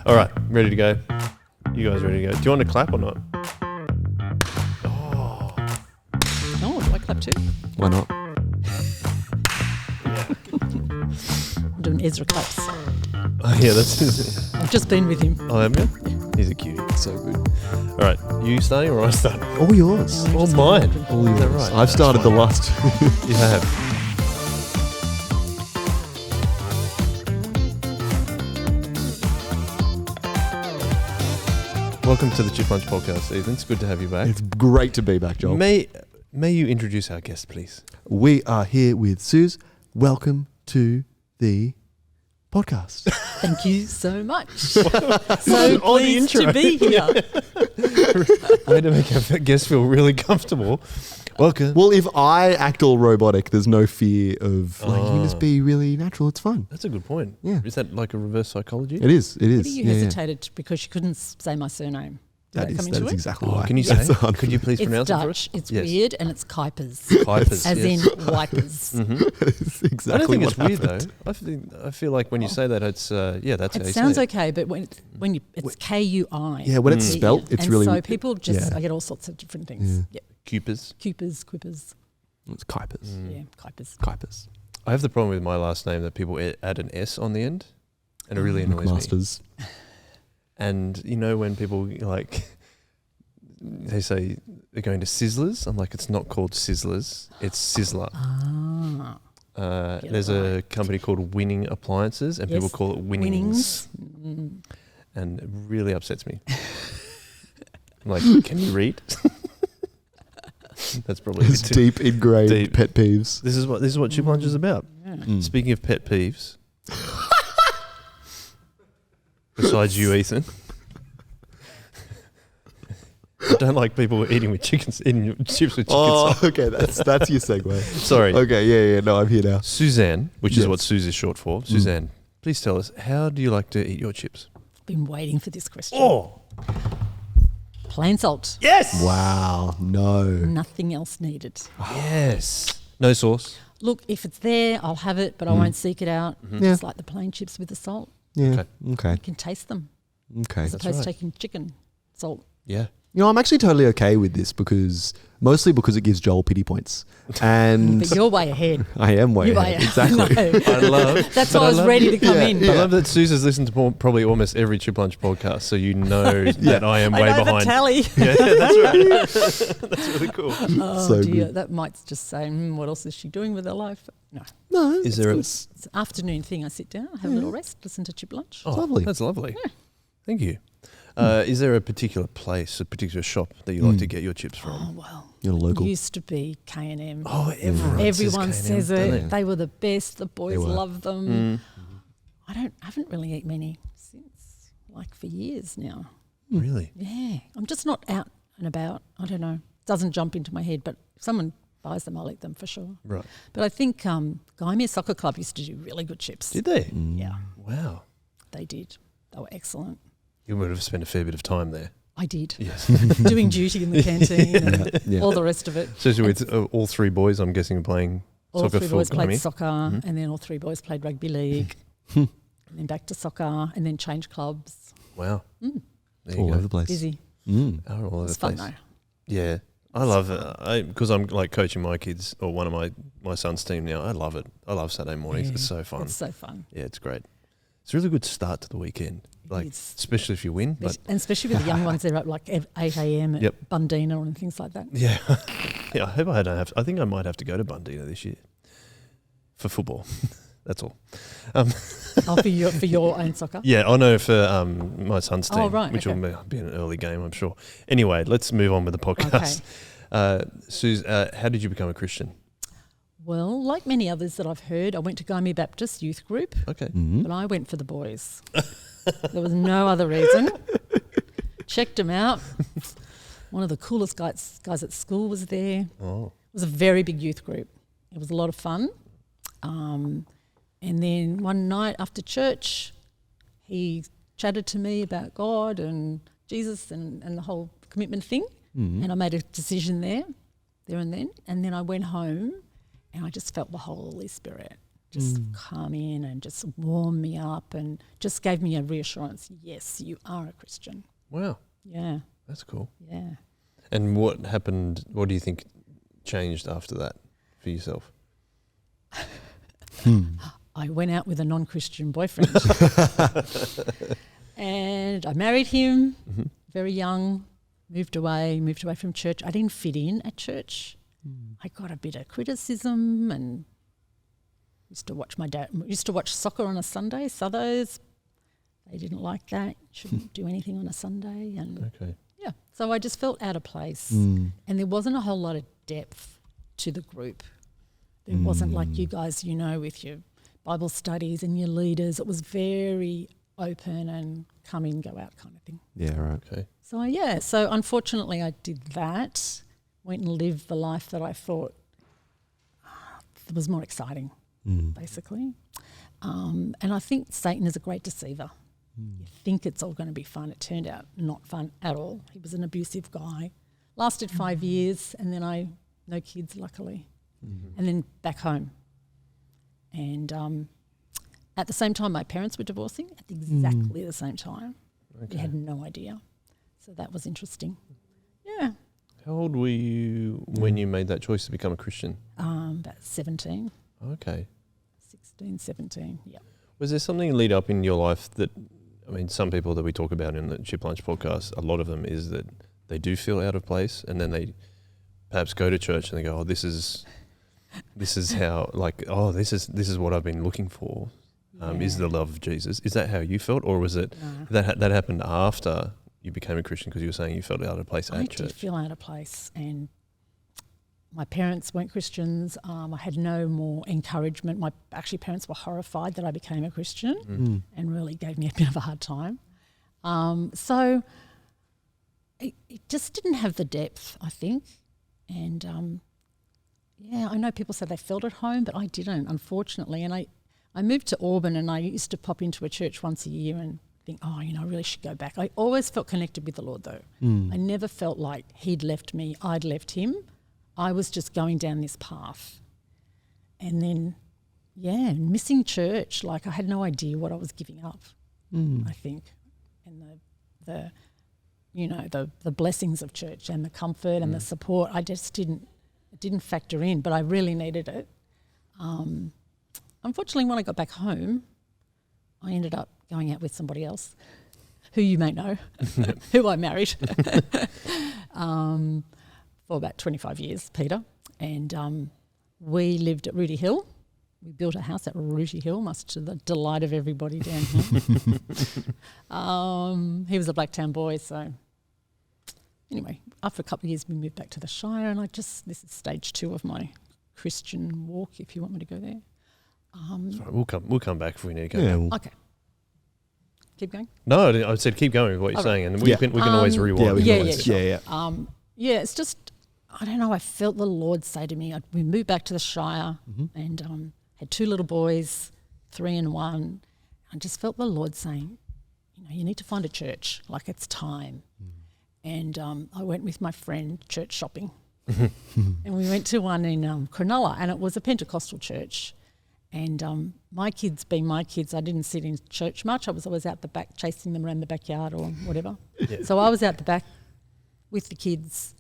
All right, ready to go. You guys ready to go? Do you want to clap or not? Oh, do I clap too? Why not? I'm doing Ezra claps. Oh, yeah, that's... I've just been with him. Oh, have you? He's a cutie. So good. All right, you starting or I starting? All yours. And we're All just mine. going All yours. that right? I've started the last. You have. Welcome to the Chip Lunch Podcast, Ethan. It's good to have you back. It's great to be back, Joel. May you introduce our guest, please? We are here with Suze. Welcome to the podcast. Thank you so much. an So odd pleased intro. to be here. I had to make our guest feel really comfortable. Welcome. Well, if I act all robotic, there's no fear of you can just be really natural. It's fun. That's a good point. Yeah. Is that like a reverse psychology? It is. It is. Maybe you Yeah, yeah. hesitated because you couldn't say my surname. Did that come into That is it? exactly Oh, why. can you That's say? 100%. Could you please It's pronounce it for us? Dutch. It's Yes. weird, and it's Kuipers, Kuipers, as yes. in wipers. It's exactly I don't think what it's weird happened. though. I feel like when you say that, it's that's how It you sounds say it. okay, but when you it's K-U-I. Yeah, when it's spelt, it's and really. so people just yeah. I get all sorts of different things. Yeah. Cupers. Kuipers, Quippers. It's Kuipers. Yeah, Kuipers. Kuipers. I have the problem with my last name that people add an S on the end, and it really annoys me. McMasters. And you know when people like they say they're going to Sizzlers, I'm like, it's not called Sizzlers, it's Sizzler. Ah. Get it There's a right. company called Winning Appliances, and people Yes, call it Winnings, Mm. and it really upsets me. I'm like, can you read? That's probably a bit It's too- deep ingrained Deep. pet peeves. This is what Chip Lunch is about. Yeah. Mm. Speaking of pet peeves, besides you, Ethan, I don't like people eating chips with chicken Oh, sauce. okay. That's your segue. Sorry, Okay, yeah. No, I'm here now. Suzanne, which is Yes. what Suze is short for. Suzanne, please tell us, how do you like to eat your chips? Been waiting for this question. Oh, Plain salt. yes, Wow. No. Nothing else needed. yes, no sauce. Look, if it's there, I'll have it, but I won't seek it out. Yeah. Just like the plain chips with the salt. Yeah. Okay. You can taste them Okay. as opposed right. to taking chicken salt. Yeah, You know, I'm actually totally okay with this mostly because it gives Joel pity points. And But you're way ahead. I am way You're ahead. way Exactly. No. I love. That's but why I was ready to come yeah, in. I love that Suze has listened to probably almost every Chip Lunch podcast, so you know that I am I way know the behind. tally. Yeah, that's right. That's really cool. Oh So dear, good. that might just say, what else is she doing with her life? No, No. Is there a? it's an afternoon thing. I sit down, have a little rest, listen to Chip Lunch. Oh, lovely. That's lovely. Thank you. Is there a particular place, a particular shop that you like to get your chips Oh, from? well, You're local. used to be K&M. Oh, everyone says K&M, it. don't They were the best. The boys were. love them. Mm. I haven't really eaten many since, like for years now. Really? Yeah, I'm just not out and about. I don't know. Doesn't jump into my head, but if someone buys them, I'll eat them for sure. Right. But I think Guymia Soccer Club used to do really good chips. Did they? Yeah, Wow. they did. They were excellent. You would have spent a fair bit of time there. I did. Yes. Doing duty in the canteen and Yeah. all the rest of it. Especially with all three boys, I'm guessing, playing All soccer three for boys played Guymia. soccer, and then all three boys played rugby league, and then back to soccer, and then changed clubs. Wow. There you All go. over the place. Busy. Mm. Are all over It's the fun place. though. Yeah. I love it because I'm like coaching my kids or one of my son's team now. I love it. I love Saturday mornings. Yeah, It's so fun. It's so fun. Yeah, it's great. It's a really good start to the weekend. Like, is. especially if you win. But And especially with the young ones, they're up like 8 a.m. at Yep. Bundina and things like that. yeah, yeah. I hope I don't have. I think I might have to go to Bundina this year for football. That's all. Oh, for your own soccer. Yeah, I know for my son's team, Oh, right, which okay. will be an early game, I'm sure. Anyway, let's move on with the podcast. Suze, how did you become a Christian? Well, like many others that I've heard, I went to Guymia Baptist Youth Group, Okay. Mm-hmm. but I went for the boys. There was no other reason. Checked them out. One of the coolest guys at school was there. Oh, It was a very big youth group. It was a lot of fun. And then one night after church, he chatted to me about God and Jesus and the whole commitment thing. And I made a decision there and then. And then I went home and I just felt the Holy Spirit. just come in and just warm me up and just gave me a reassurance. Yes, you are a Christian. Wow. Yeah. That's cool. Yeah. And what happened, what do you think changed after that for yourself? I went out with a non-Christian boyfriend and I married him very young, moved away from church. I didn't fit in at church. I got a bit of criticism and used to watch soccer on a Sunday, Sothos. They didn't like that. Shouldn't do anything on a Sunday. And yeah, so I just felt out of place. And there wasn't a whole lot of depth to the group. It wasn't like you guys, with your Bible studies and your leaders. It was very open and come in, go out kind of thing. Yeah, right. Okay. So unfortunately I did that, went and lived the life that I thought was more exciting, basically. And I think Satan is a great deceiver. You think it's all going to be fun. It turned out not fun at all. He was an abusive guy. Lasted 5 years and then no kids, luckily. And then back home. And at the same time, my parents were divorcing at exactly the same time. Okay. We had no idea. So that was interesting. Yeah. How old were you when you made that choice to become a Christian? About 17. Okay. 16, 17, yeah. Was there something lead up in your life that, some people that we talk about in the Chip Lunch podcast, a lot of them is that they do feel out of place and then they perhaps go to church and they go, this is how, this is what I've been looking for, is the love of Jesus. Is that how you felt, or was it that happened after you became a Christian because you were saying you felt out of place at church? I did feel out of place, and my parents weren't Christians. I had no more encouragement. My parents were horrified that I became a Christian and really gave me a bit of a hard time. So it just didn't have the depth, I think. And I know people say they felt at home, but I didn't, unfortunately. And I moved to Auburn and I used to pop into a church once a year and think, I really should go back. I always felt connected with the Lord though. I never felt like he'd left me, I'd left him. I was just going down this path. And then, missing church, I had no idea what I was giving up, I think. And the blessings of church and the comfort and the support, it didn't factor in, but I really needed it. Unfortunately, when I got back home, I ended up going out with somebody else, who you may know, who I married for about 25 years, Peter. And we lived at Rooty Hill. We built a house at Rooty Hill, much to the delight of everybody down here. He was a Blacktown boy, so anyway, after a couple of years we moved back to the Shire, and this is stage 2 of my Christian walk, if you want me to go there. Sorry, we'll come back if we need to go. Yeah. Okay. Keep going? No, I said keep going with what you're saying, and we can always rewind. It's just, I don't know, I felt the Lord say to me, we moved back to the Shire and had 2 little boys, 3 and 1. I just felt the Lord saying, you need to find a church, it's time. And I went with my friend church shopping. And we went to one in Cronulla, and it was a Pentecostal church. And my kids being my kids, I didn't sit in church much. I was always out the back chasing them around the backyard or whatever. Yeah. So I was out the back with the kids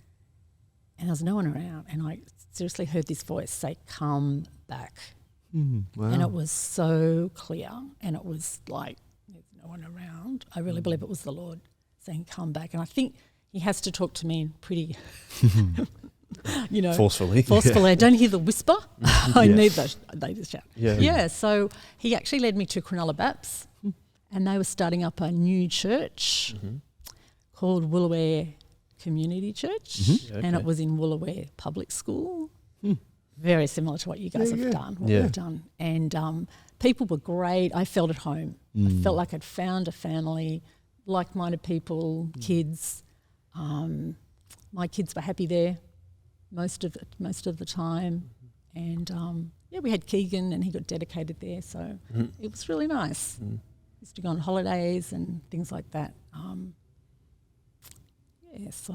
and there was no one around. And I seriously heard this voice say, come back. Wow. And it was so clear. And it was like, there's no one around. I really believe it was the Lord saying, come back. And I think he has to talk to me pretty... forcefully. I don't hear the whisper. I need the shout. Yeah. So he actually led me to Cronulla Baps, and they were starting up a new church called Woolooware Community Church, and it was in Woolooware Public School. Very similar to what you guys have done. What we've done, and people were great. I felt at home. I felt like I'd found a family, like-minded people, kids. My kids were happy there most of the time, and we had Keegan, and he got dedicated there, so it was really nice. Used to go on holidays and things like that. So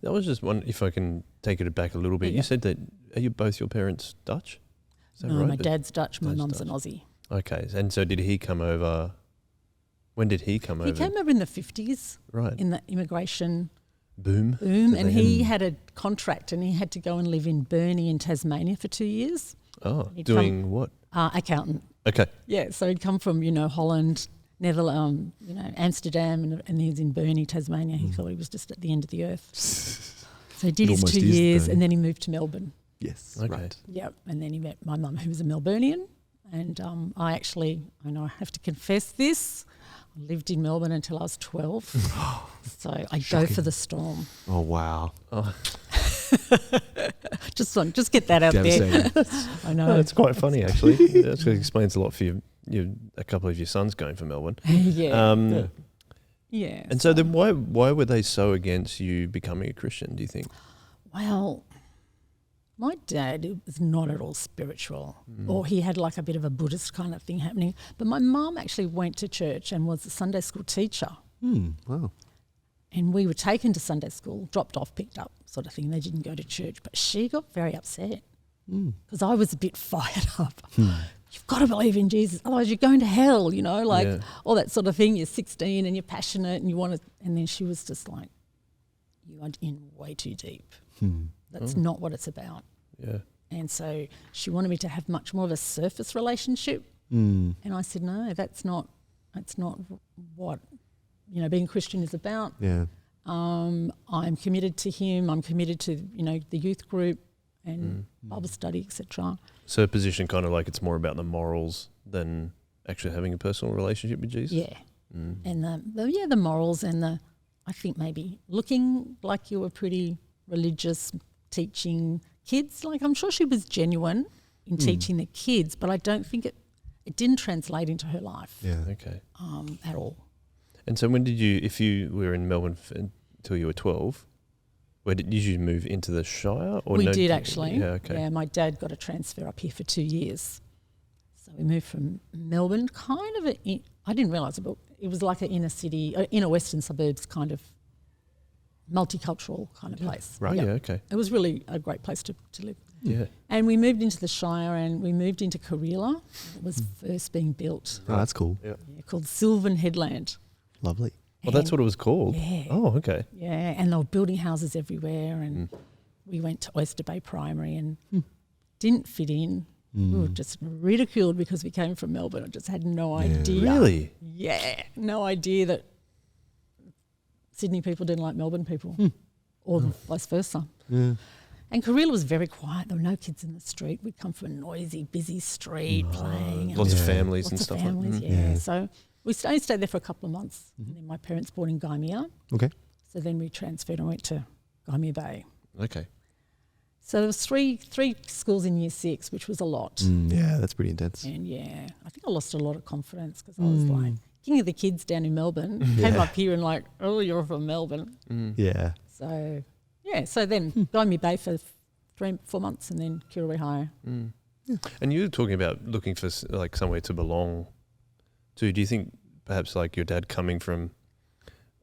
that was just one. If I can take it back a little bit, you said that are both your parents Dutch? Is that No, right? my dad's Dutch, my Dad's mum's Dutch. an Aussie. Okay, and so did he come over? When did he come over? He came over in the 50s Right. in the immigration Boom. boom, Did and they he had a contract and he had to go and live in Burnie in Tasmania for 2 years. Oh, He'd doing what? Accountant. Okay. Yeah, so he'd come from, Holland, Netherlands, Amsterdam, and he was in Burnie, Tasmania. He thought he was just at the end of the earth. So he did his almost 2 is, years though. and then he moved to Melbourne. Yes. Okay. Right. Yep, and then he met my mum, who was a Melburnian. And I know I have to confess this, I lived in Melbourne until I was 12. So I go for the storm. Oh, wow. Oh, Just get that out there. Devastating. I know. no, that's quite funny actually. That actually explains a lot for you. A couple of your sons going for Melbourne. Yeah. Yeah. And so then why were they so against you becoming a Christian, do you think? Well, my dad was not at all spiritual, or he had like a bit of a Buddhist kind of thing happening. But my mum actually went to church and was a Sunday school teacher. Wow. And we were taken to Sunday school, dropped off, picked up sort of thing. They didn't go to church. But she got very upset because I was a bit fired up. You've got to believe in Jesus, otherwise you're going to hell, all that sort of thing. You're 16 and you're passionate and you want to. And then she was just like, you are in way too deep. That's not what it's about. Yeah. And so she wanted me to have much more of a surface relationship. And I said, no, that's not what, being Christian is about. Yeah. I'm committed to him. I'm committed to, the youth group and Bible study, etc. So a position kind of like it's more about the morals than actually having a personal relationship with Jesus? Yeah. And the morals and I think maybe looking like you were pretty religious, teaching kids. Like I'm sure she was genuine in teaching the kids, but I don't think it didn't translate into her life. Yeah. Okay. At all. And so when did you, if you were in Melbourne until you were 12, where did you move into the Shire? Or We did actually. Yeah, okay. Yeah, my dad got a transfer up here for 2 years. So we moved from Melbourne, kind of I didn't realise it, but it was like an inner city, inner western suburbs kind of multicultural kind of place. Right, Yep. yeah, okay. It was really a great place to live. Yeah. And we moved into the Shire and we moved into Karela. It was first being built, Oh, that's cool. Yeah. called Sylvan Headland. Lovely. Well, that's what it was called. Yeah. Oh, okay. Yeah, and they were building houses everywhere and we went to Oyster Bay Primary and didn't fit in. We were just ridiculed because we came from Melbourne. I just had no idea. Really? Yeah, no idea that Sydney people didn't like Melbourne people or vice versa. Yeah. And Karela was very quiet. There were no kids in the street. We'd come from a noisy, busy street playing. and Lots of Yeah. families and lots stuff of families, like that. yeah. Yeah. So we stayed there for a couple of months. And then my parents bought in Guymia. Okay. So then we transferred and went to Guymia Bay. Okay. So there was three schools in year 6, which was a lot. Yeah, that's pretty intense. And yeah, I think I lost a lot of confidence because I was like, king of the kids down in Melbourne, came up here and like, oh, you're from Melbourne. Yeah. So yeah, so then Guymia Bay for 3-4 months and then Kirrawee High. And you were talking about looking for like somewhere to belong to. Do you think perhaps like your dad coming from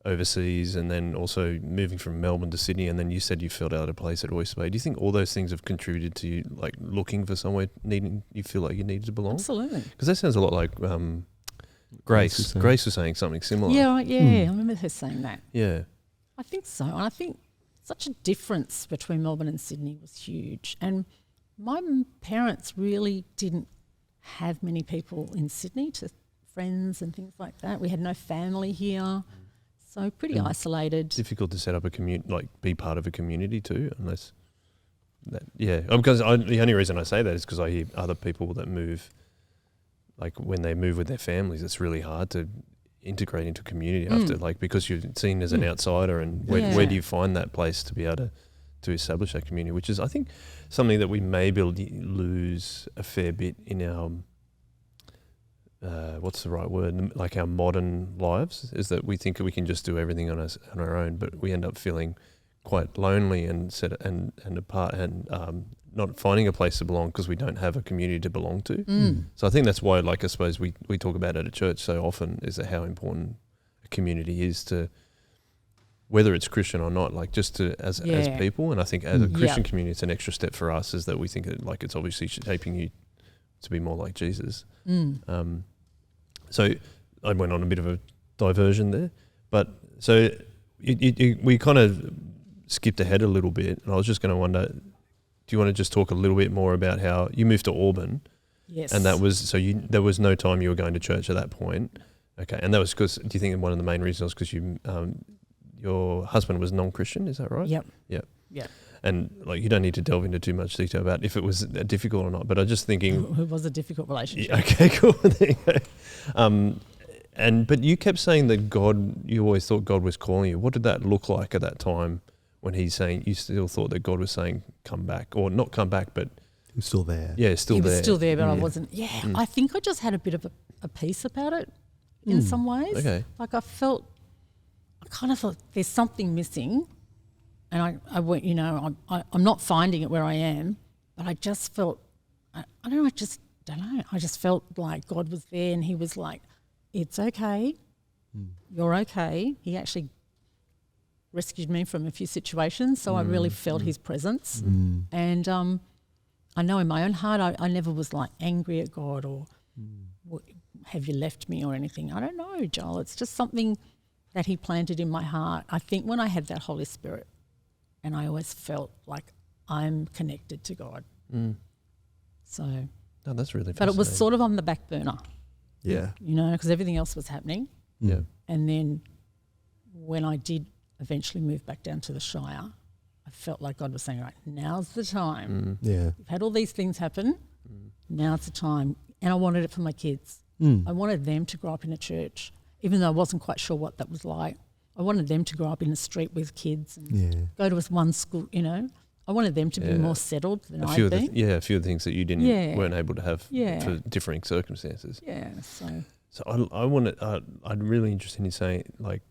overseas and then also moving from Melbourne to Sydney, and then you said you felt out of place at Oyster Bay. Do you think all those things have contributed to you like looking for somewhere you feel like you needed to belong? Absolutely. Because that sounds a lot like Grace. Grace was saying something similar. Yeah, I remember her saying that. Yeah. I think so. And I think such a difference between Melbourne and Sydney was huge. And my parents really didn't have many people in Sydney, to friends and things like that. We had no family here. So pretty isolated. Difficult to set up a community, like be part of a community too, unless that, yeah. Because the only reason I say that is because I hear other people that move, like when they move with their families, it's really hard to integrate into a community after, like, because you're seen as an outsider, and where do you find that place to be able to establish that community, which is, I think, something that we maybe lose a fair bit in our what's the right word? Like our modern lives, is that we think we can just do everything on our own, but we end up feeling quite lonely and apart, and not finding a place to belong because we don't have a community to belong to. So I think that's why, like, I suppose we talk about it at church so often, is that how important a community is to, whether it's Christian or not, like just to as people. And I think as a Christian community, it's an extra step for us, is that we think that, like, it's obviously shaping you to be more like Jesus. Mm. So I went on a bit of a diversion there, but so we kind of skipped ahead a little bit, and I was just going to wonder, do you want to just talk a little bit more about how you moved to Auburn? Yes. And that was, there was no time you were going to church at that point. Okay. And that was because, do you think one of the main reasons was because your husband was non-Christian, is that right? Yep. Yep. Yep. And like, you don't need to delve into too much detail about if it was difficult or not, but I was just thinking. It was a difficult relationship. Yeah, okay, cool. There you go. But you kept saying that you always thought God was calling you. What did that look like at that time when he's saying, you still thought that God was saying, come back, or not come back, but He was still there. yeah, still he there. was still there, but I Mm. wasn't. Yeah, Mm. I think I just had a bit of a peace about it in some ways. Okay. Like I kind of felt there's something missing, and I went, I'm not finding it where I am, but I just felt, I don't know, I just felt like God was there, and he was like, it's okay, you're okay. He actually rescued me from a few situations, so I really felt his presence. And I know in my own heart I never was like angry at God or have you left me or anything. I don't know, Joel. It's just something that he planted in my heart. I think when I had that Holy Spirit, and I always felt like I'm connected to God. So, No, that's really but it was fascinating. sort of on the back burner, Yeah. because everything else was happening. Yeah. And then when I did eventually move back down to the Shire, I felt like God was saying, right, now's the time. Yeah. You've had all these things happen. Now it's the time. And I wanted it for my kids. I wanted them to grow up in a church, even though I wasn't quite sure what that was like. I wanted them to grow up in the street with kids and Yeah. go to one school, I wanted them to be Yeah. more settled than A few I'd of been. a few of the things that you weren't able to have for differing circumstances. Yeah, so So I'm really interested in saying, like,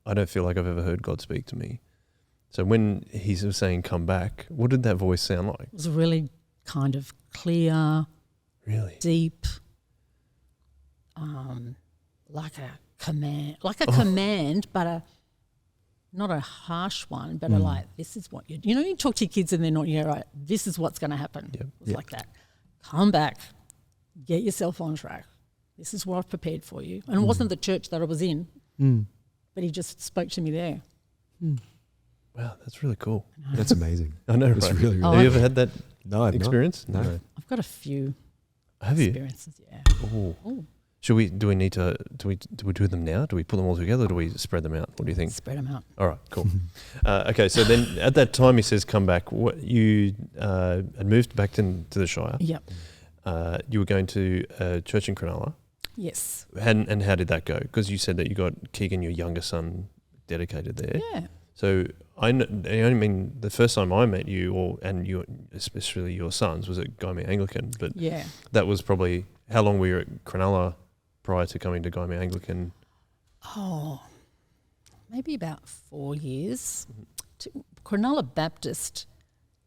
I don't feel like I've ever heard God speak to me. So when he's saying come back, what did that voice sound like? it was really kind of clear, Really? deep, like a command, but not a harsh one, but this is what you talk to your kids and they're not, right, this is what's going to happen. Yep. It was like that. Come back, get yourself on track. This is what I've prepared for you. And it wasn't the church that I was in, but he just spoke to me there. Wow, that's really cool. That's amazing. I know, That's right? really, really Have you ever had that No, I've not. experience? No. I've got a few Have you? experiences, yeah. Oh. Oh, Do we do them now? Do we put them all together? Or do we spread them out? What do you think? spread them out. All right, cool. Okay, so then at that time he says, come back. What you had moved back to the Shire. Yep. You were going to a church in Cronulla. Yes. And how did that go? Because you said that you got Keegan, your younger son, dedicated there. Yeah. So the first time I met you, and you, especially your sons, was at Guymia Anglican. But Yeah. that was probably, how long were you at Cronulla prior to coming to Guymia Anglican? Oh, maybe about 4 years. Cronulla Baptist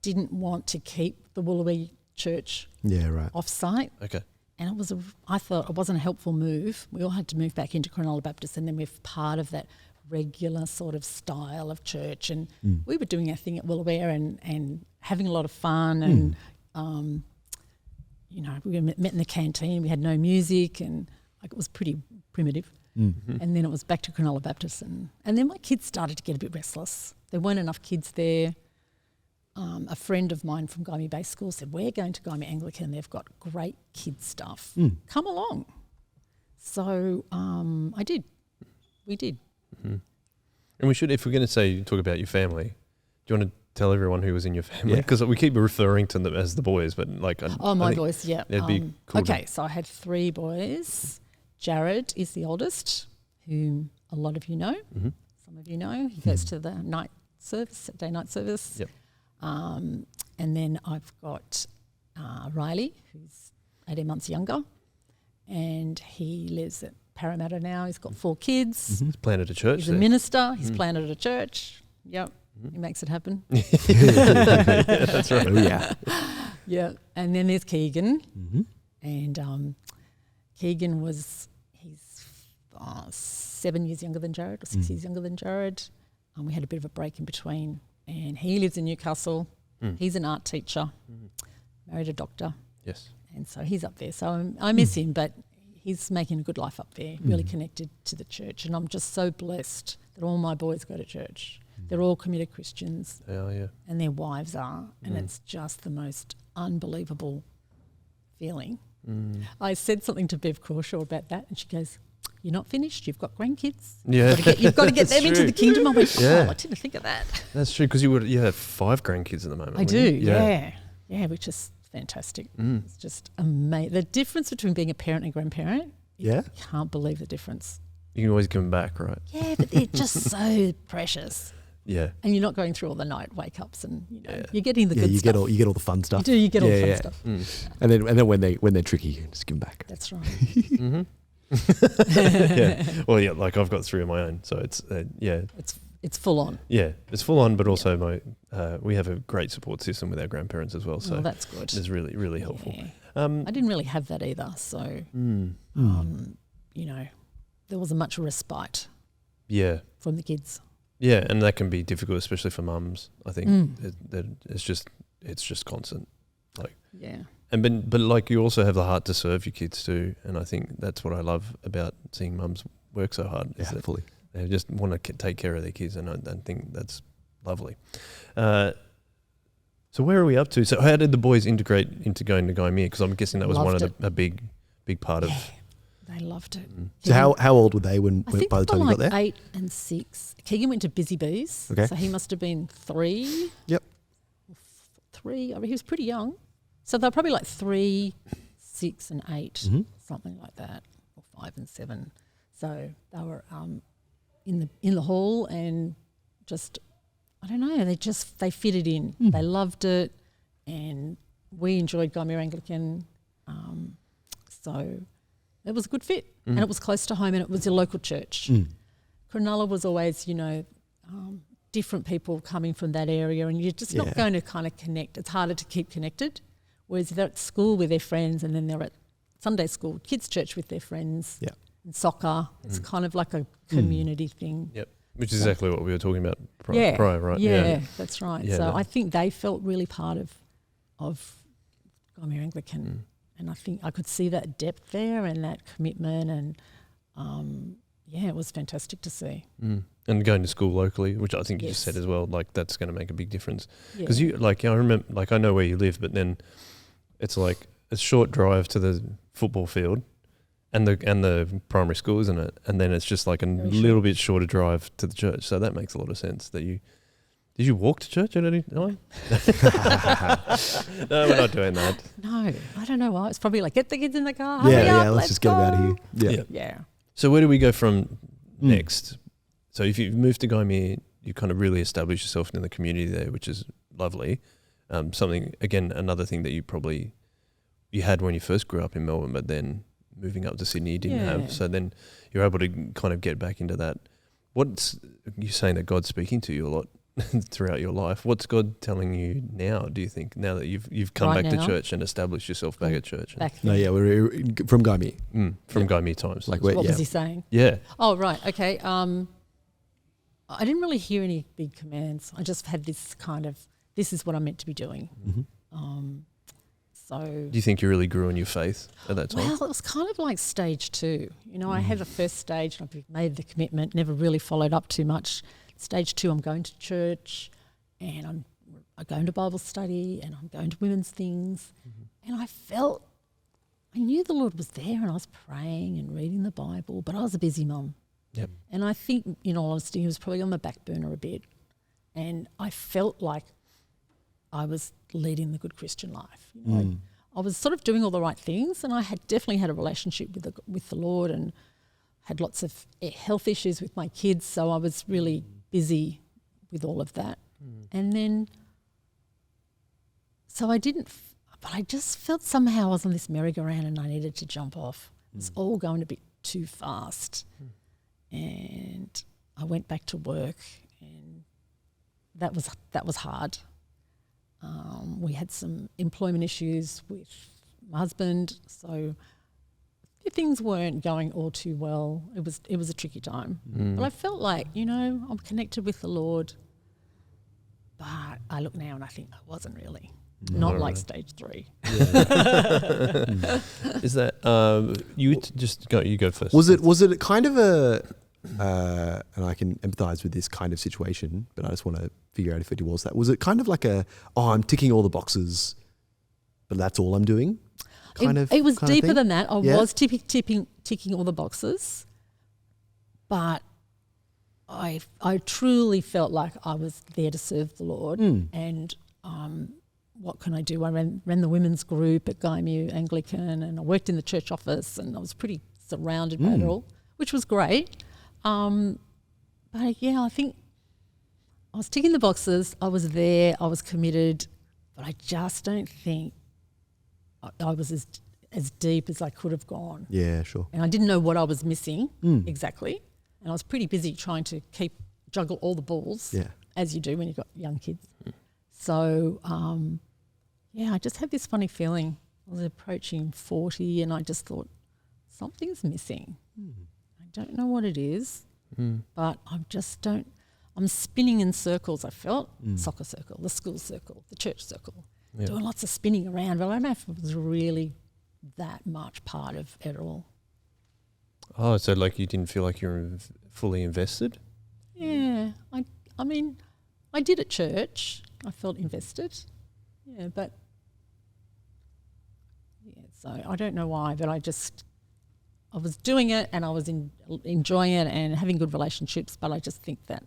didn't want to keep the Wooloowee Church Yeah, right. off-site. Okay. And I thought it wasn't a helpful move. We all had to move back into Cronulla Baptist, and then we're part of that regular sort of style of church. And we were doing our thing at Woolooware and having a lot of fun. And, we met in the canteen. We had no music, and it was pretty primitive. And then it was back to Cronulla Baptist. And then my kids started to get a bit restless. There weren't enough kids there. A friend of mine from Guymia Base School said, we're going to Guymia Anglican. They've got great kids stuff. Come along. So I did. We did. And we should, if we're going to talk about your family, do you want to tell everyone who was in your family? Yeah. Because we keep referring to them as the boys, but like... my boys, yeah. It'd be cool Okay, so I had 3 boys. Jared is the oldest, whom a lot of you know. Some of you know. He goes to the day night service. Yep. And then I've got Riley, who's 18 months younger, and he lives at Parramatta now. He's got 4 kids. He's planted a church He's there. a minister. He's planted a church. Yep. He makes it happen. That's right. Oh, yeah. Yeah. And then there's Keegan. And Keegan he's 7 years younger than Jared, or 6 years younger than Jared. We had a bit of a break in between. And he lives in Newcastle. He's an art teacher, married a doctor. Yes. And so he's up there. So I miss him, but he's making a good life up there, really connected to the church. And I'm just so blessed that all my boys go to church. They're all committed Christians. They are, yeah. And their wives are. And it's just the most unbelievable feeling. I said something to Bev Crawshaw about that, and she goes, "You're not finished. You've got grandkids. Yeah. You've got to get them into the kingdom." I went, Yeah. I didn't think of that. That's true, because you have 5 grandkids at the moment. I do, yeah, which is fantastic. It's just amazing. The difference between being a parent and grandparent, Yeah. you can't believe the difference. You can always give them back, right? Yeah, but they're just so precious. Yeah. And you're not going through all the night wake ups, and Yeah. you're getting the Yeah, good you stuff. get all the fun stuff. You get all the fun Yeah. stuff. And then when they're tricky, you just give them back. That's right. Yeah. Well, yeah, like I've got 3 of my own, so it's It's full on. Yeah, it's full on, but also we have a great support system with our grandparents as well, so That's good. it's really, really helpful. Yeah. I didn't really have that either, so there wasn't much respite Yeah. from the kids. Yeah, and that can be difficult, especially for mums. I think it's just constant. Yeah. But like you also have the heart to serve your kids too, and I think that's what I love about seeing mums work so hard. Is Yeah, that fully. they just want to take care of their kids, and I think that's lovely. So where are we up to? So how did the boys integrate into going to Guymia? Because I'm guessing that was a big part of. They loved it. So how old were they when I think by the time you like got there? 8 and 6. Keegan went to Busy Bees, Okay. so he must have been 3. Yep. 3. I mean, he was pretty young, so they're probably like 3, 6, and 8, something like that, or 5 and 7. So they were in the hall, and just I don't know. They fitted in. They loved it, and we enjoyed Guymia Anglican. So it was a good fit, and it was close to home, and it was a local church. Cronulla was always, different people coming from that area, and you're just not going to kind of connect. It's harder to keep connected. Whereas they're at school with their friends, and then they're at Sunday school, kids' church with their friends, and soccer. It's kind of like a community thing. Yep. Which is exactly what we were talking about prior, right? Yeah, that's right. Yeah, so I think they felt really part of Guymia Anglican. And I think I could see that depth there and that commitment, and it was fantastic to see. And going to school locally, which I think you just said as well, like that's going to make a big difference. Because I remember, like I know where you live, but then it's like a short drive to the football field and the primary school, isn't it? And then it's just like a little bit shorter drive to the church. So that makes a lot of sense. Did you walk to church at any time? No, we're not doing that. No, I don't know why. It's probably like, get the kids in the car. Let's just get them out of here. Yeah. So where do we go from next? So if you've moved to Guymia, you kind of really establish yourself in the community there, which is lovely. Another thing that you had when you first grew up in Melbourne, but then moving up to Sydney you didn't have. So then you're able to kind of get back into that. You're saying that God's speaking to you a lot throughout your life. What's God telling you now, do you think, now that you've come back to church and established yourself back at church? We're from Guymia. From Guymia times. Like what was he saying? Yeah. Oh, right. Okay. I didn't really hear any big commands. I just had this kind of, this is what I'm meant to be doing. Do you think you really grew in your faith at that time? Well, it was kind of like stage 2. I had the first stage, and I made the commitment, never really followed up too much. Stage 2, I'm going to church, and I'm going to Bible study, and I'm going to women's things. And I knew the Lord was there, and I was praying and reading the Bible, but I was a busy mum. Yep. And I think, in all honesty, he was probably on the back burner a bit. And I felt like I was leading the good Christian life. I was sort of doing all the right things, and I had definitely had a relationship with the Lord, and had lots of health issues with my kids, so I was really busy with all of that. And then, so I didn't, but I just felt somehow I was on this merry-go-round and I needed to jump off. It was all going a bit too fast. And I went back to work, and that was hard. We had some employment issues with my husband, so things weren't going all too well. It was a tricky time. But I felt like, I'm connected with the Lord. But I look now and I think I wasn't really. not All like right. stage 3. Is that just go? You go first. Was it kind of a and I can empathize with this kind of situation, but I just want to figure out if it was that. Was it kind of like I'm ticking all the boxes, but that's all I'm doing? It was deeper thing? than that. I Yeah? was ticking all the boxes, but I truly felt like I was there to serve the Lord. And what can I do? I ran the women's group at Guymia Anglican, and I worked in the church office, and I was pretty surrounded by it all, which was great. But yeah, I think I was ticking the boxes. I was there. I was committed, but I just don't think I was as deep as I could have gone. Yeah, sure. And I didn't know what I was missing exactly. And I was pretty busy trying to juggle all the balls, Yeah. as you do when you've got young kids. So, I just had this funny feeling. I was approaching 40 and I just thought, something's missing. I don't know what it is, but I'm spinning in circles, I felt. Soccer circle, the school circle, the church circle, doing lots of spinning around. But I don't know if it was really that much part of it all. Oh, so like you didn't feel like you were fully invested? Yeah, I mean, I did at church. I felt invested. Yeah, but so I don't know why, but I was doing it and I was enjoying it and having good relationships, but I just think that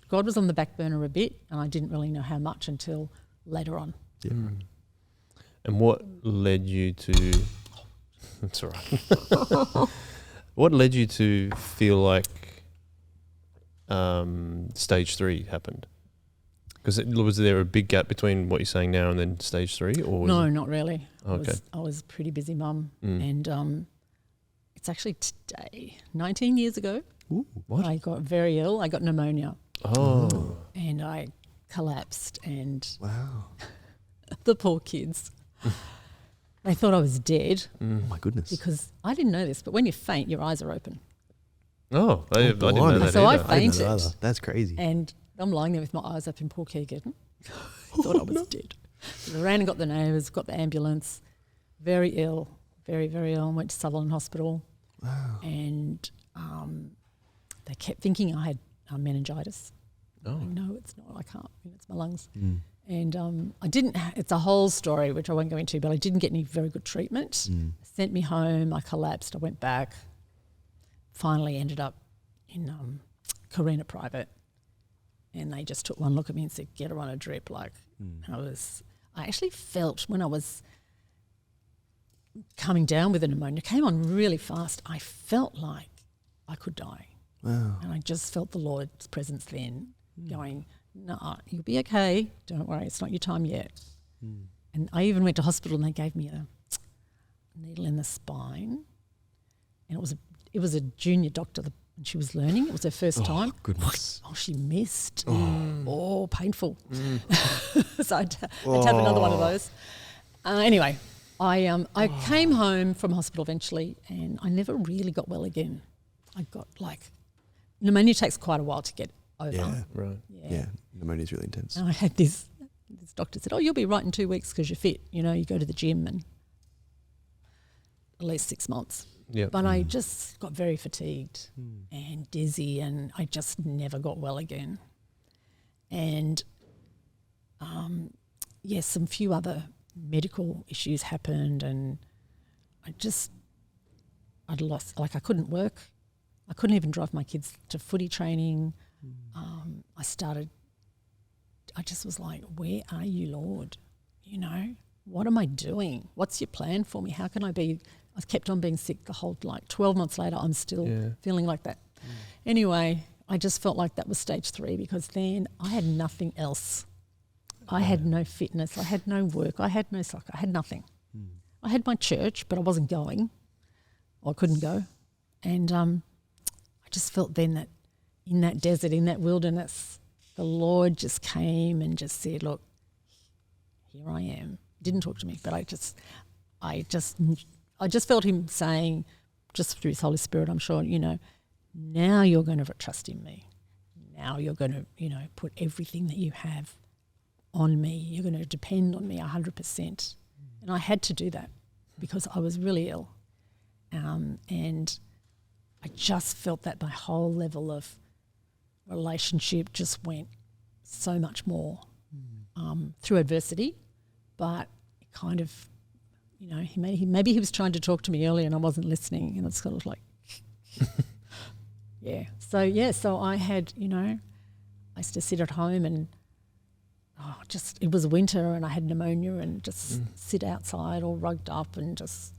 God was on the back burner a bit, and I didn't really know how much until later on. Yeah. And what led you to? That's all right. What led you to feel like stage 3 happened? Because was there a big gap between what you're saying now and then stage 3, or was No, it? not really. Okay. I was a pretty busy mum, and it's actually today, 19 years ago. Ooh, I got very ill. I got pneumonia, Oh, and I collapsed, and wow. the poor kids, they thought I was dead Oh my goodness. because I didn't know this, but when you faint, your eyes are open. oh, I didn't know blimey. that So I either. I didn't know fainted. either. That's crazy. And I'm lying there with my eyes open, poor caregiver. He thought I was dead. So I ran and got the neighbours, got the ambulance, very ill, very, very ill, and went to Sutherland Hospital. Wow. And they kept thinking I had meningitis. Oh. No, it's not. I can't. It's my lungs. And I didn't. It's a whole story which I won't go into, but I didn't get any very good treatment. Sent me home. I collapsed. I went back. Finally, ended up in Carina Private, and they just took one look at me and said, "Get her on a drip." I actually felt when I was coming down with the pneumonia, came on really fast. I felt like I could die. Wow. And I just felt the Lord's presence then going, "Nah, you'll be okay. Don't worry, it's not your time yet." And I even went to hospital and they gave me a needle in the spine. And it was a junior doctor and she was learning. It was her first time. Goodness. Oh, she missed. Oh, painful. So I had to have another one of those. Anyway, I came home from hospital eventually and I never really got well again. I got pneumonia takes quite a while to get over. Yeah. Right. Yeah. Pneumonia is really intense. And I had this doctor said, "Oh, you'll be right in 2 weeks because you're fit. You know, you go to the gym and at least 6 months." Yeah. But I just got very fatigued and dizzy, and I just never got well again. And some few other medical issues happened, and I'd lost, I couldn't work. I couldn't even drive my kids to footy training. I just was like, "Where are you, Lord? You know, what am I doing? What's your plan for me? How can I be?" I kept on being sick the whole 12 months later. I'm still feeling like that. Anyway, I just felt like that was stage 3 because then I had nothing else. I had no fitness. I had no work. I had no soccer. I had nothing. I had my church, but I wasn't going. Or I couldn't go. And I just felt then that in that desert, in that wilderness, the Lord just came and just said, "Look, here I am." Didn't talk to me, but I just felt him saying, just through his Holy Spirit, I'm sure, now you're going to trust in me. Now you're going to, put everything that you have on me. You're going to depend on me 100%. And I had to do that because I was really ill. And I just felt that my whole level of relationship just went so much more through adversity. But it kind of, you know, maybe he was trying to talk to me earlier and I wasn't listening, and it's sort of like, So I had, you know, I used to sit at home and it was winter and I had pneumonia and just sit outside all rugged up and just,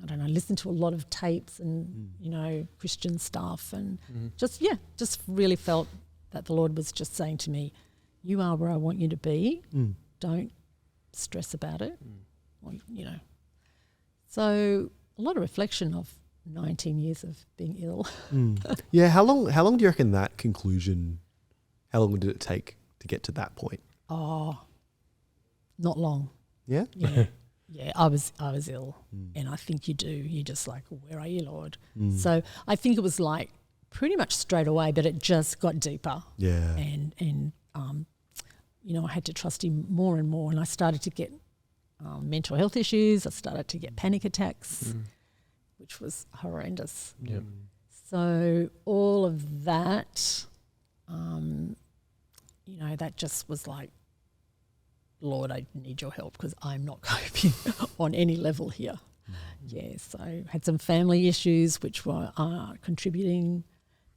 I don't know, listen to a lot of tapes and, you know, Christian stuff and just really felt that the Lord was just saying to me, you are where I want you to be. Don't stress about it. Or, you know. So a lot of reflection of 19 years of being ill. Yeah, how long do you reckon that conclusion, how long did it take to get to that point? Oh, not long. Yeah? Yeah. Yeah, I was ill, and I think you're just like, where are you, Lord? So I think it was like pretty much straight away, but it just got deeper. Yeah. And you know, I had to trust him more and more, and I started to get mental health issues. I started to get panic attacks, which was horrendous. Yep. So all of that, you know, that just was like, Lord, I need your help because I'm not coping on any level here. Yeah, so I had some family issues which were contributing.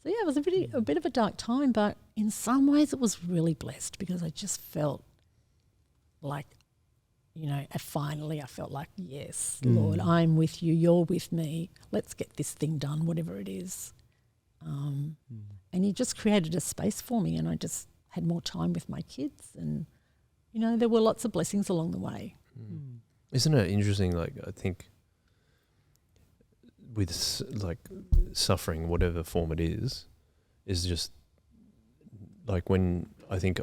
So yeah, it was a bit of a dark time, but in some ways it was really blessed because I just felt like, you know, finally I felt like, yes, Lord, I'm with you, you're with me. Let's get this thing done, whatever it is. And he just created a space for me, and I just had more time with my kids, and you know, there were lots of blessings along the way. Isn't it interesting? Like, I think with like suffering, whatever form it is just like when I think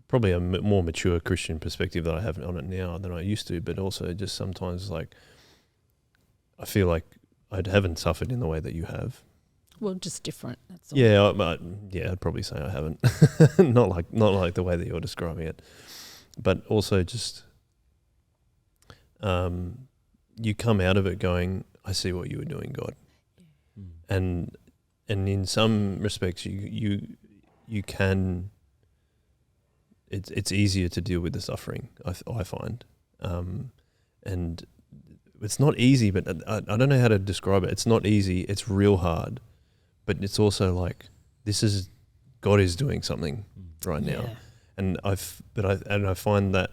probably a more mature Christian perspective that I have on it now than I used to, but also just sometimes like I feel like I haven't suffered in the way that you have. Well, just different. That's all. Yeah, I'd probably say I haven't. not like the way that you're describing it. But also just you come out of it going, I see what you were doing, God. Yeah. And in some respects you can, it's easier to deal with the suffering, I find. And it's not easy, but I don't know how to describe it. It's not easy, it's real hard. But it's also like, God is doing something right now. And I find that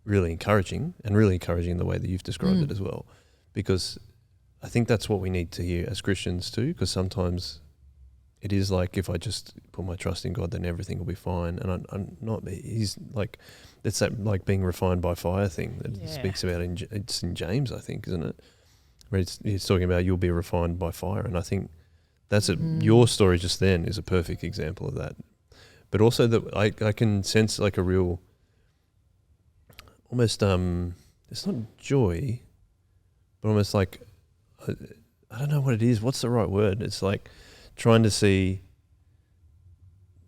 really encouraging, and really encouraging the way that you've described it as well, because I think that's what we need to hear as Christians too, because sometimes it is like, if I just put my trust in God, then everything will be fine. And I'm not, he's like, it's that like being refined by fire thing that it speaks about it's in James, I think, isn't it? Where he's talking about you'll be refined by fire. And I think that's your story just then is a perfect example of that. But also that I can sense like a real, almost it's not joy, but almost like I don't know what it is. What's the right word? It's like trying to see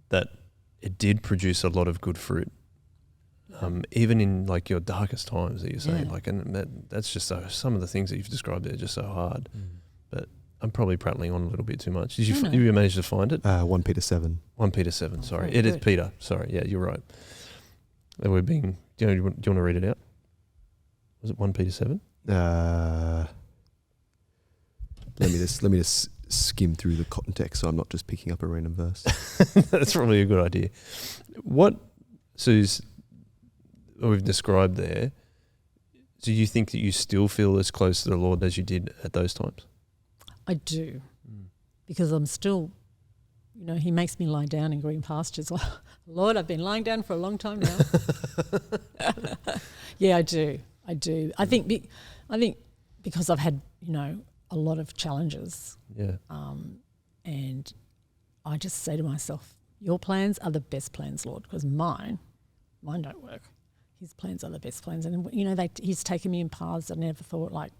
that it did produce a lot of good fruit, even in like your darkest times that you're saying. Like, and that's just some of the things that you've described there are just so hard. But I'm probably prattling on a little bit too much. Did you manage to find it? 1 Peter 7. 1 Peter 7, sorry. It is Peter. Sorry, yeah, you're right. Do you want to read it out? Was it 1 Peter 7? Let me just skim through the context so I'm not just picking up a random verse. That's probably a good idea. What, Suze, we've described there, do you think that you still feel as close to the Lord as you did at those times? I do, because I'm still, you know, he makes me lie down in green pastures. Lord, I've been lying down for a long time now. Yeah, I do. I think because I've had, you know, a lot of challenges. Yeah. And I just say to myself, your plans are the best plans, Lord, because mine don't work. His plans are the best plans. And, you know, he's taken me in paths I never thought, like,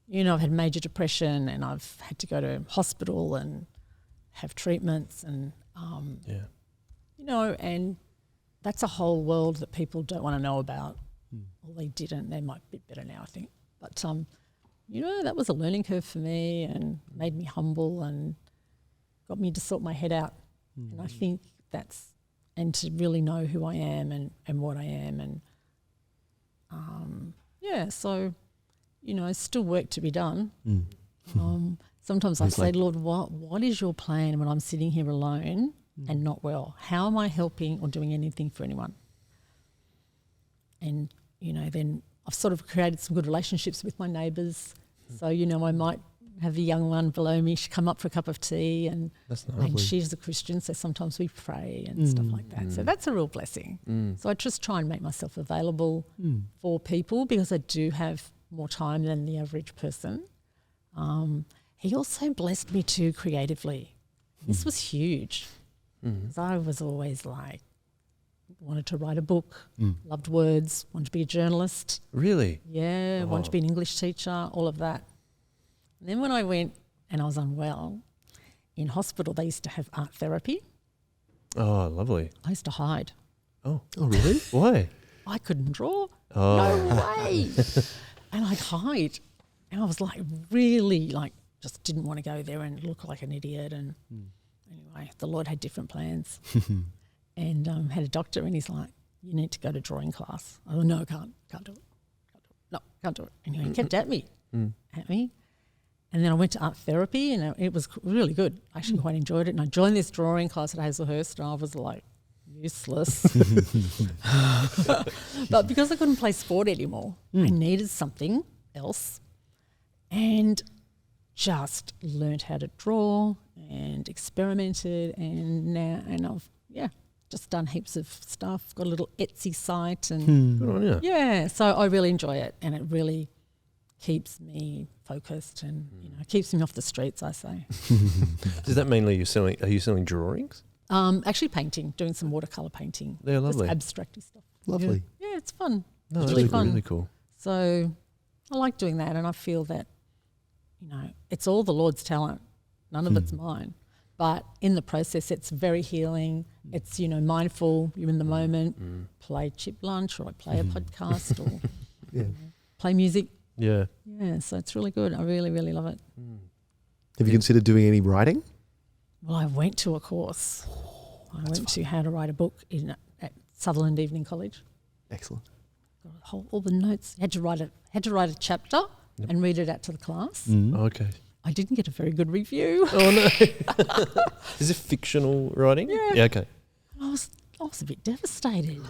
you know, I've had major depression and I've had to go to hospital and have treatments and, you know, and that's a whole world that people don't want to know about. Well, they didn't. They might be better now, I think. But, that was a learning curve for me and made me humble and got me to sort my head out. And I think and to really know who I am and what I am. And, so, still work to be done. Sometimes I say, Lord, what is your plan when I'm sitting here alone and not well? How am I helping or doing anything for anyone? And, then I've sort of created some good relationships with my neighbours. So, I might have a young one below me. She come up for a cup of tea and she's a Christian, so sometimes we pray and stuff like that. So that's a real blessing. So I just try and make myself available for people because I do have more time than the average person. He also blessed me too creatively. This was huge. So I was always wanted to write a book, loved words, wanted to be a journalist. Really? Yeah, Oh. wanted to be an English teacher, all of that. And then when I went and I was unwell, in hospital they used to have art therapy. Oh, lovely. I used to hide. Oh, really? why? I couldn't draw. Oh. No way. And I'd hide. And I was really just didn't want to go there and look like an idiot. And anyway, the Lord had different plans. And had a doctor and he's like, you need to go to drawing class. I went, no, I can't do it. No, can't do it. Anyway, he kept at me. And then I went to art therapy and it was really good. I actually quite enjoyed it. And I joined this drawing class at Hazelhurst and I was useless. But because I couldn't play sport anymore, I needed something else and just learned how to draw and experimented and I've just done heaps of stuff, got a little Etsy site and Good on you. yeah, so I really enjoy it and it really keeps me focused and keeps me off the streets, I say. Does that mean are you selling drawings? Actually painting, doing some watercolour painting. They're lovely. Just abstracty stuff. Lovely. Yeah, it's fun. No, it's that's really fun. really cool. So I like doing that and I feel that, it's all the Lord's talent. None of it's mine. But in the process, it's very healing. It's, mindful. You're in the moment. Play chip lunch or I play a podcast or play music. Yeah. Yeah, so it's really good. I really, really love it. Have you considered doing any writing? Well, I went to a course. I went to how to write a book at Sutherland Evening College. Excellent. Got all the notes. Had to write a chapter and read it out to the class. Okay. I didn't get a very good review. Oh no. Is it fictional writing? Yeah. Okay. I was a bit devastated.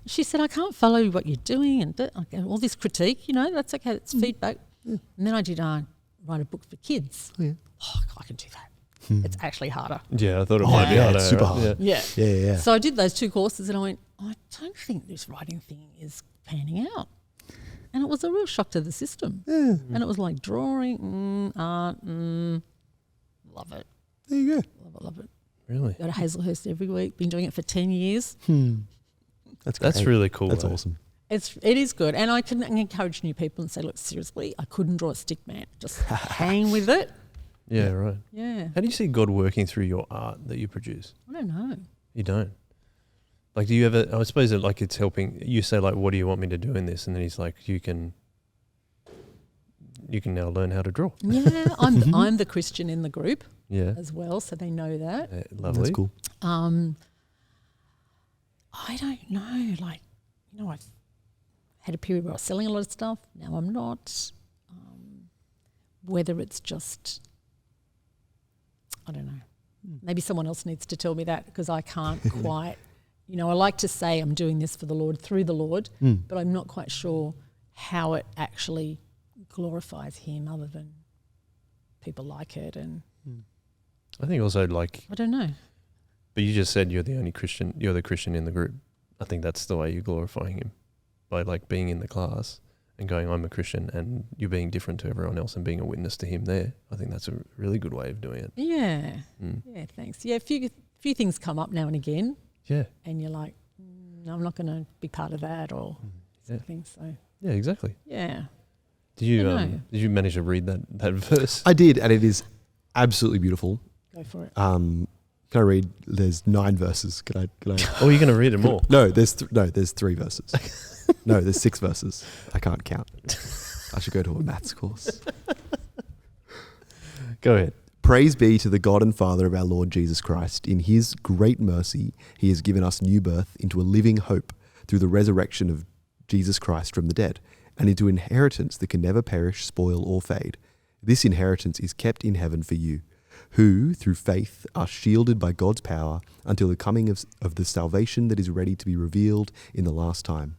She said, I can't follow what you're doing and all this critique, that's okay, it's feedback. And then I did write a book for kids. Oh, yeah. Oh, I can do that. It's actually harder. Yeah, I thought it might be harder. it's super right? hard. Yeah. Yeah. So I did those 2 courses and I went, I don't think this writing thing is panning out. And it was a real shock to the system. Yeah. And it was like drawing, art, love it. There you go. Love it. Really? Go to Hazelhurst every week, been doing it for 10 years. That's great. That's really cool. That's though. awesome. It is good. And I can encourage new people and say, look, seriously, I couldn't draw a stick man. Just hang with it. Yeah, right. Yeah. How do you see God working through your art that you produce? I don't know. You don't. Do you ever, I suppose it's helping, you say what do you want me to do in this? And then he's like, you can now learn how to draw. Yeah, I'm the Christian in the group Yeah. as well, so they know that. Lovely. That's cool. I don't know. I've had a period where I was selling a lot of stuff. Now I'm not. Whether it's just, I don't know. Maybe someone else needs to tell me that because I can't quite. I like to say I'm doing this for the Lord, through the Lord, but I'm not quite sure how it actually glorifies Him other than people like it. And I think also I don't know. but you just said you're the only Christian, you're the Christian in the group. I think that's the way you're glorifying Him, by being in the class and going, I'm a Christian, and you're being different to everyone else and being a witness to Him there. I think that's a really good way of doing it. Yeah. Yeah, thanks. Yeah, a few things come up now and again. Yeah. And you're like, no, I'm not going to be part of that or something. So, Yeah, exactly. yeah. Did you manage to read that verse? I did, and it is absolutely beautiful. Go for it. Can I read? There's 9 verses. Can I? Oh, you're going to read them all? No, there's 3 verses. No, there's 6 verses. I can't count. I should go to a maths course. Go ahead. Praise be to the God and Father of our Lord Jesus Christ. In his great mercy, he has given us new birth into a living hope through the resurrection of Jesus Christ from the dead, and into inheritance that can never perish, spoil, or fade. This inheritance is kept in heaven for you, who, through faith, are shielded by God's power until the coming of the salvation that is ready to be revealed in the last time.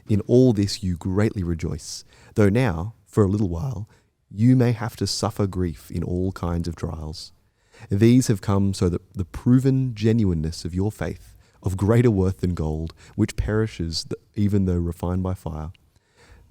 In all this you greatly rejoice, though now, for a little while, you may have to suffer grief in all kinds of trials. These have come so that the proven genuineness of your faith, of greater worth than gold, which perishes even though refined by fire,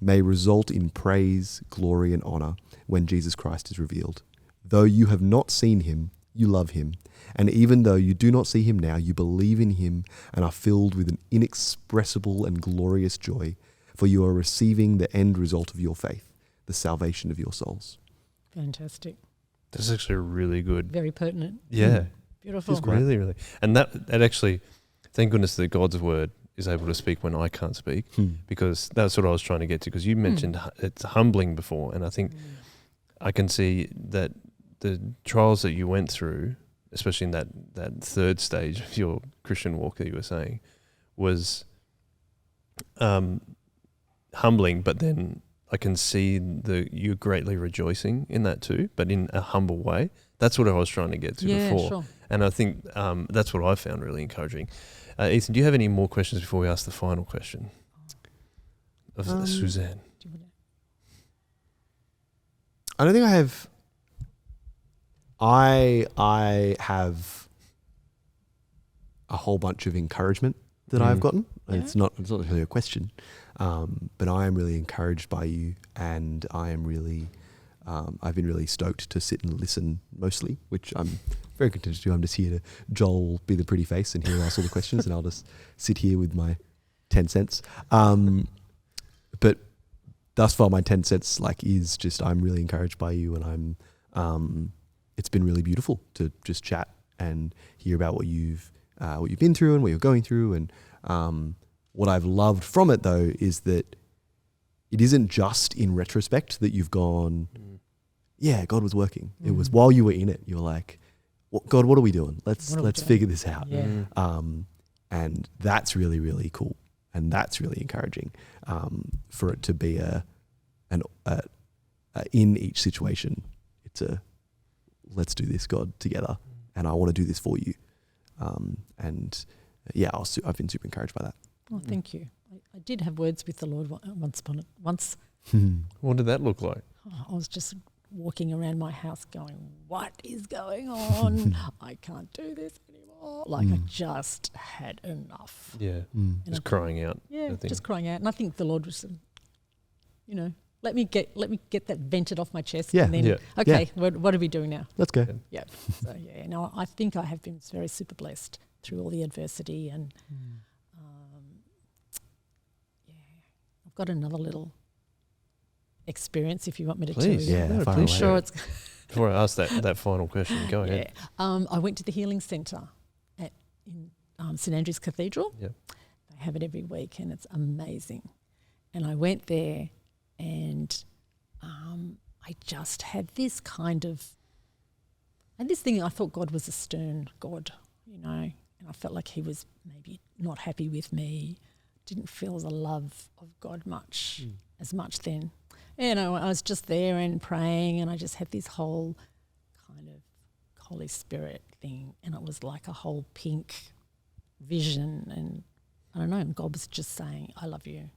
may result in praise, glory, and honor when Jesus Christ is revealed. Though you have not seen him, you love him. And even though you do not see him now, you believe in him and are filled with an inexpressible and glorious joy, for you are receiving the end result of your faith, the salvation of your souls. Fantastic. That's actually really good. Very pertinent. Yeah. Beautiful. It's really, really. And that actually, thank goodness that God's word is able to speak when I can't speak, because that's what I was trying to get to, because you mentioned it's humbling before, and I think I can see that the trials that you went through, especially in that third stage of your Christian walk that you were saying, was humbling, but then I can see you greatly rejoicing in that too, but in a humble way. That's what I was trying to get to before. Sure. And I think that's what I found really encouraging. Ethan, do you have any more questions before we ask the final question of Suzanne? I don't think I have. I have a whole bunch of encouragement that I've gotten. Yeah. It's not really a question, but I am really encouraged by you, and I am really, I've been really stoked to sit and listen mostly, which I'm very content to do. I'm just here to Joel be the pretty face and he'll ask all the questions, and I'll just sit here with my 10 cents. But thus far, my 10 cents is just I'm really encouraged by you, and I'm. It's been really beautiful to just chat and hear about what you've been through and what you're going through. And what I've loved from it, though, is that it isn't just in retrospect that you've gone, yeah, God was working. It was while you were in it. You were like, God, what are we doing? Let's figure this out. Yeah. And that's really, really cool. And that's really encouraging for it to be in each situation. It's let's do this, God, together. And I want to do this for you. I've been super encouraged by that. Oh, thank you. I did have words with the Lord once. What did that look like? I was just walking around my house going, what is going on? I can't do this anymore. I just had enough. Yeah, just crying out. Yeah, just crying out. And I think the Lord was, let me get that vented off my chest. Yeah. And then, okay, what are we doing now? Let's go. Yeah. So, I think I have been very super blessed through all the adversity. And, I've got another little experience if you want me to tell you. Yeah, I'm sure it's... Before I ask that final question, go ahead. I went to the Healing Centre in St Andrew's Cathedral. Yep. They have it every week and it's amazing. And I went there and I just had this thing. I thought God was a stern God, and I felt like he was maybe not happy with me. Didn't feel the love of God as much then. I was just there and praying, and I just had this whole kind of Holy Spirit thing, and it was like a whole pink vision, and I don't know, and God was just saying, I love you.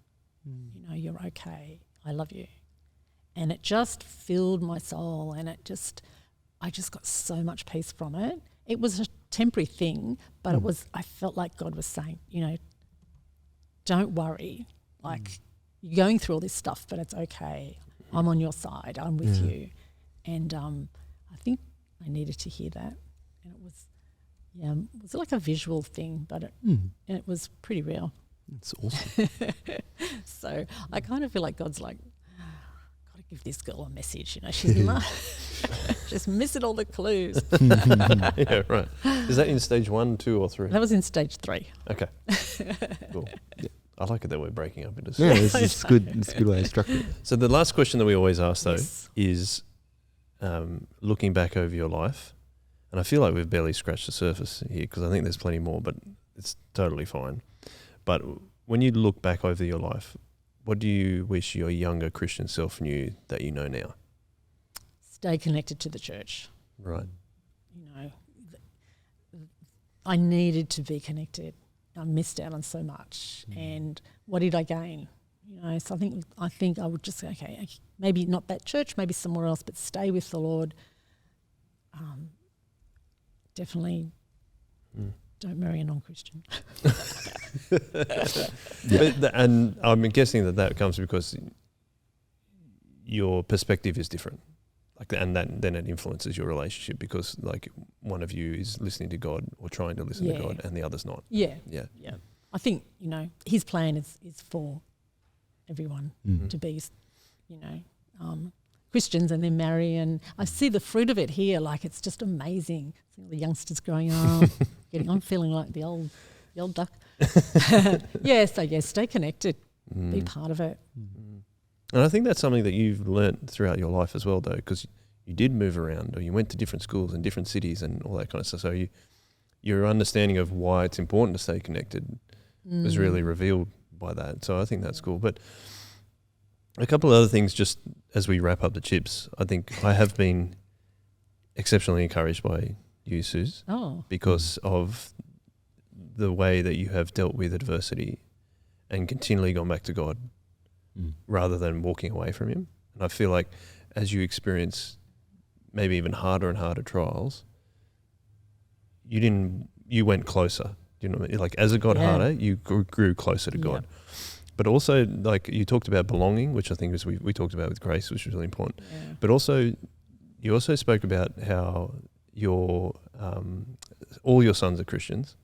You're okay. I love you. And it just filled my soul, and I just got so much peace from it. It was a temporary thing, but I felt like God was saying, don't worry. You're going through all this stuff, but it's okay. I'm on your side. I'm with you. And I think I needed to hear that. And it was like a visual thing, but it was pretty real. It's awesome. So I kind of feel like God's like, got to give this girl a message. She's Just missing all the clues. Yeah, right. Is that in stage 1, 2, or 3? That was in stage 3. Okay. Cool. Yeah. I like it that we're breaking up into Yeah, stages. it's good. It's a good way to structure it. So the last question that we always ask, though, Yes. is looking back over your life, and I feel like we've barely scratched the surface here because I think there's plenty more, but it's totally fine. But when you look back over your life, what do you wish your younger Christian self knew that you know now? Stay connected to the church. Right. You know, I needed to be connected. I missed out on so much, and what did I gain? You know, so I think I would just say, okay, maybe not that church, maybe somewhere else, but stay with the Lord. Definitely don't marry a non-Christian. And I'm guessing that comes because your perspective is different. Then it influences your relationship because like one of you is listening to God or trying to listen to God and the other's not. Yeah. Yeah. I think, you know, his plan is for everyone to be, you know, Christians and then marry. And I see the fruit of it here. Like, it's just amazing. Seeing the youngsters growing up, I'm feeling like the old duck. Stay connected, be part of it. And I think that's something that you've learnt throughout your life as well, though, because you did move around or you went to different schools and different cities and all that kind of stuff. So your understanding of why it's important to stay connected was really revealed by that. So I think that's cool. But a couple of other things just as we wrap up the chips, I think I have been exceptionally encouraged by you, Suze, because of the way that you have dealt with adversity and continually gone back to God rather than walking away from him. And I feel like as you experience maybe even harder and harder trials, you went closer. You know what I mean? Like as it got harder, you grew closer to God. But also, like you talked about belonging, which I think is we talked about with Grace, which was really important. Yeah. But also, you also spoke about how your all your sons are Christians.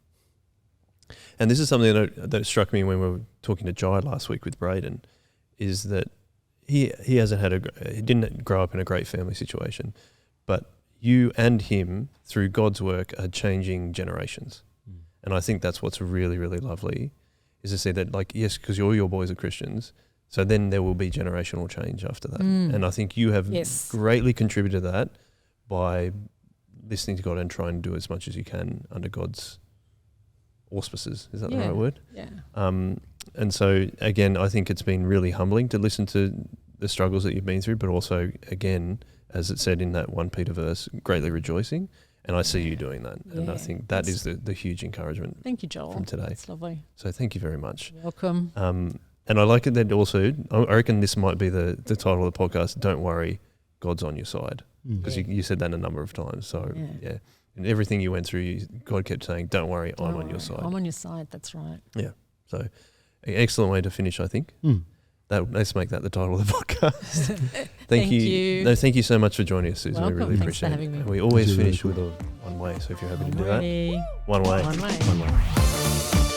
And this is something that struck me when we were talking to Jai last week with Braden, is that he didn't grow up in a great family situation, but you and him through God's work are changing generations. And I think that's what's really, really lovely, is to see that, like, yes, because all your boys are Christians, so then there will be generational change after that. And I think you have greatly contributed to that by listening to God and trying to do as much as you can under God's auspices. Is that the right word? Yeah. And so, again, I think it's been really humbling to listen to the struggles that you've been through, but also, again, as it said in that 1 Peter verse, greatly rejoicing. And I see you doing that. Yeah, and I think that is the huge encouragement. Thank you, Joel. From today. That's lovely. So thank you very much. You're welcome. And I like it that also, I reckon this might be the title of the podcast, Don't Worry, God's on your side. Because you said that a number of times. So, and everything you went through, God kept saying, don't worry, I'm on your side. I'm on your side, that's right. Yeah. So, an excellent way to finish, I think. Let's make that the title of the podcast. Thank you. No, thank you so much for joining us, Susan. Welcome. We really Thanks appreciate for it. having me. And we always finish with a one way, so if you're happy to do that. One way. One way.